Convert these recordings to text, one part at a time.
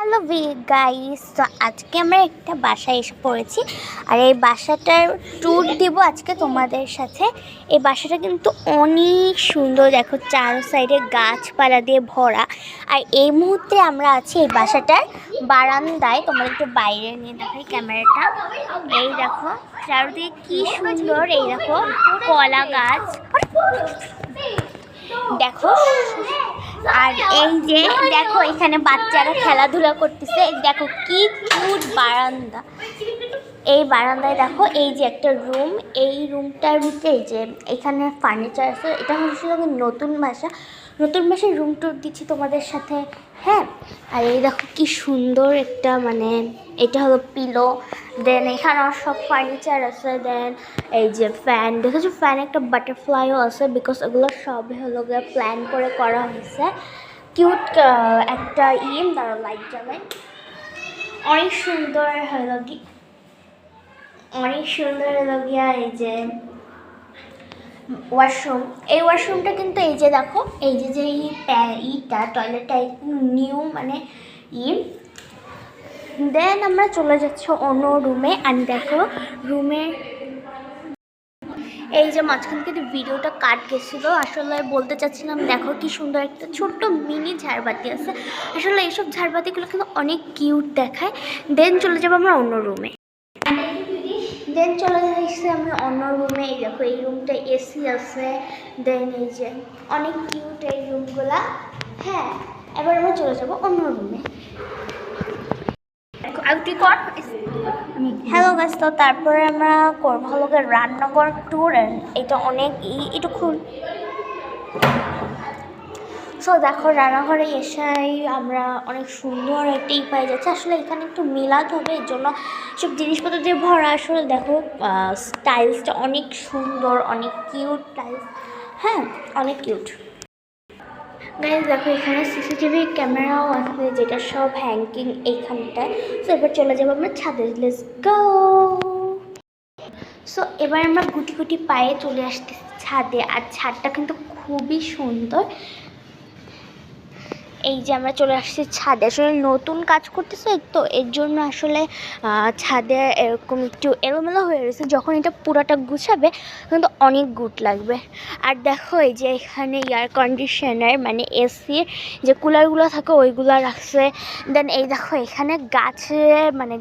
Hello guys, তো আজকে আমরা একটা বাসায় এসে পড়েছি। আর এই বাসাটার ট্যুর দিব আজকে তোমাদের সাথে। এই বাসাটা কিন্তু অনেক সুন্দর, দেখো চার সাইডে গাছপালা দিয়ে ভরা। আর এই মুহূর্তে আমরা আছি এই বাসাটার বারান্দায়। তোমরা একটু বাইরে নিয়ে দেখাই ক্যামেরাটা। এই দেখো চারদিকে কি সুন্দর, এই দেখো কলা গাছ দেখো। আর এই যে দেখো এখানে বাচ্চারা খেলাধুলা করতেছে। দেখো কি কিউট বারান্দা। এই বারান্দায় দেখো এই যে একটা রুম, এই রুমটার ভিতরে এই যে এখানে ফার্নিচার আছে। এটা হচ্ছে নতুন বাসার রুম টুর দিচ্ছি তোমাদের সাথে। হ্যাঁ, আর এই দেখো কি সুন্দর একটা এটা হলো পিলো। দেন এখানে সব ফার্নিচার আছে। দেন এই যে ফ্যান দেখেছো, ফ্যান একটা বাটারফ্লাইও আছে, বিকজ এগুলো সব হলো প্ল্যান করে করা হয়েছে। কিউট একটা দ্বারা লাইট জ্বালাই। অনেক সুন্দর হলো গিয়া এই যে ওয়াশরুম। এই ওয়াশরুমটা কিন্তু এই যে দেখো এই যে টয়লেটটা নিউ দেন আমরা চলে যাচ্ছি অন্য রুমে। আর দেখো রুমের এই যে মাঝখান থেকে ভিডিওটা কাট গেছিলো, আসলে বলতে চাচ্ছিলাম দেখো কি সুন্দর একটা ছোট্ট মিনি ঝাড়বাতি আছে। আসলে এইসব ঝাড়বাতিগুলো কিন্তু অনেক কিউট দেখায়। দেন চলে যাবো আমরা অন্য রুমে। দেন চলে যাচ্ছি আমি অন্য রুমে। এই দেখো এই রুমটা এসি আছে। দেন এই যে অনেক কিউট এই রুমগুলা। হ্যাঁ, এবার আমরা চলে যাবো অন্য রুমে। হ্যালো গাইস, তো তারপরে আমরা করবো হলো রান্নাঘর ট্যুর। এটা অনেক এটা খুব সো দেখো রান্নাঘরে এসেই আমরা অনেক সুন্দর একটা পাই যাচ্ছে। আসলে এখানে একটু মিলাদ হবে, এর জন্য সব জিনিসপত্র দিয়ে ভরা। আসলে দেখো টাইলসটা অনেক সুন্দর, অনেক কিউট টাইলস। হ্যাঁ, অনেক কিউট গাইজ। দেখো এখানে সিসিটিভি ক্যামেরাও আছে, যেটা সব হ্যাঙ্কিং এইখানটায়। সো এবার চলে যাবো আমরা ছাদে। Let's go. সো এবার আমরা গুটি গুটি পায়ে চলে আসতেছি ছাদে। আর ছাদটা কিন্তু খুবই সুন্দর। এই যে আমরা চলে আসছি ছাদে। আসলে নতুন কাজ করতেছে তো, এর জন্য আসলে ছাদে এরকম একটু এলোমেলো হয়ে রয়েছে। যখন এটা পুরাটা গুছাবে কিন্তু অনেক গুড লাগবে। আর দেখো এই যে এখানে এয়ার কন্ডিশনার এসির যে কুলারগুলো থাকে ওইগুলো রাখছে। দেন এই দেখো এখানে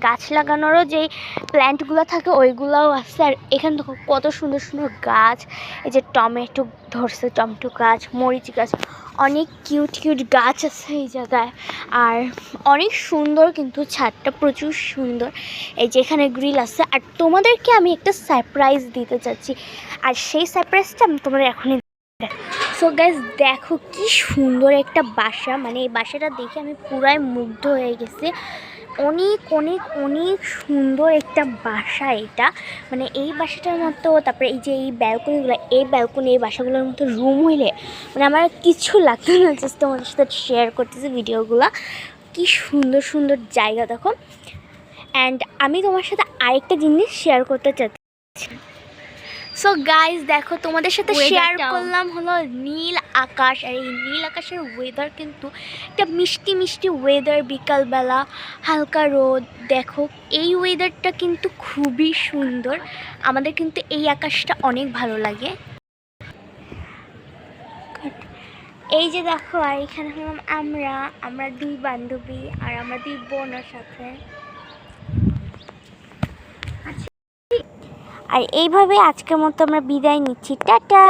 গাছ লাগানোরও যেই প্ল্যান্টগুলো থাকে ওইগুলোও আছে। আর এখানে দেখো কত সুন্দর সুন্দর গাছ। এই যে টমেটো ধরছে, টমেটো গাছ, মরিচ গাছ, অনেক কিউট কিউট গাছ আছে এই জায়গায়। আর অনেক সুন্দর কিন্তু ছাদটা প্রচুর সুন্দর। এই যে এখানে গ্রিল আছে। আর তোমাদেরকে আমি একটা সারপ্রাইজ দিতে চাচ্ছি, আর সেই সারপ্রাইজটা আমি তোমাদের এখনই। সো গাইজ দেখো কি সুন্দর একটা বাসা। এই বাসাটা দেখে আমি পুরাই মুগ্ধ হয়ে গেছি। অনেক অনেক অনেক সুন্দর একটা বাসা এটা। এই বাসাটার মতো, তারপরে এই যে এই ব্যালকনিগুলো, এই বাসাগুলোর মতো রুম হইলে আমার কিছু লাগতো না। জাস্ট তোমাদের সাথে শেয়ার করতেছি ভিডিওগুলো। কি সুন্দর সুন্দর জায়গা দেখো। অ্যান্ড আমি তোমার সাথে আরেকটা জিনিস শেয়ার করতে চাচ্ছি। সো গাইজ দেখো তোমাদের সাথে শেয়ার করলাম হলো নীল আকাশ। আর এই নীল আকাশের ওয়েদার কিন্তু একটা মিষ্টি মিষ্টি ওয়েদার। বিকালবেলা হালকা রোদ। দেখো এই ওয়েদারটা কিন্তু খুবই সুন্দর। আমাদের কিন্তু এই আকাশটা অনেক ভালো লাগে। এই যে দেখো, আর এখানে হলাম আমরা দুই বান্ধবী আর আমরা দুই বোনের সাথে। আর এইভাবে আজকের মতো আমরা বিদায় নিচ্ছি। টাটা।